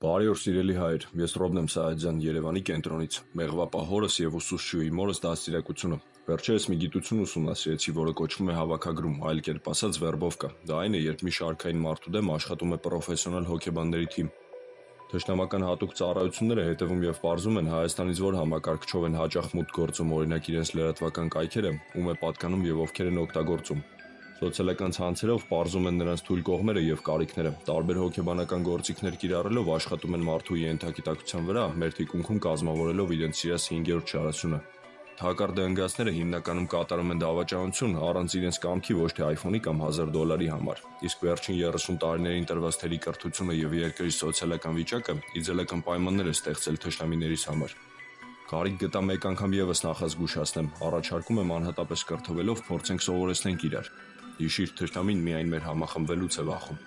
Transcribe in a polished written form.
Բարի օր սիրելի հայր, ես Ռոբն եմ Սայադյան Երևանի կենտրոնից, մեղվապահ հորս և ուսուցչուհի մորս դաստիարակությունը։ Վերջերս մի գիտություն ուսումնասիրեցի, որը կոչվում է հավաքագրում, այլ կերպ ասած վերբովկա։ Դա այն է, երբ մի շարքային մարդու դեմ աշխատում է պրոֆեսիոնալ հոգեբանների թիմ։ Թշնամական հատուկ ծառայությունները հետևում և պարզում են Հայաստանից որ համակարգչով են հաճախ մուտք գործում, օրինակ իրենց լրատվական կայքերը, ում է պատկանում և ովքեր են օգտագործում։ Սոցիալական ցանցերով պարզում են նրանց թույլ կողմերը և կարիքները, տարբեր հոգեբանական գործիքներ կիրառելով աշխատում են մարդու ենթագիտակցության վրա, մեր թիկունքում կազմավորելով իրենց սիրած 5-րդ շարասյունը։ Հակարդահնգածները հիմնականում կատարում են դավաճանություն առանց իրենց կամքի ոչ թե iPhone-ի կամ $1000 համար, իսկ վերջին 30 տարիներին տրված թերի կրթությունը և երկրի սոցիալական վիճակը իդեալական պայմաններ է ստեղծել թշնամիներիս համար։ Կարիք գտա մեկ անգամ ևս նախազգուշացնեմ, առաջարկում եմ անհատապես կրթվելով փորձենք սովորեցնենք իրար։ Հիշիր, թշնամին միայն մեր համախմբվելուց է վախում։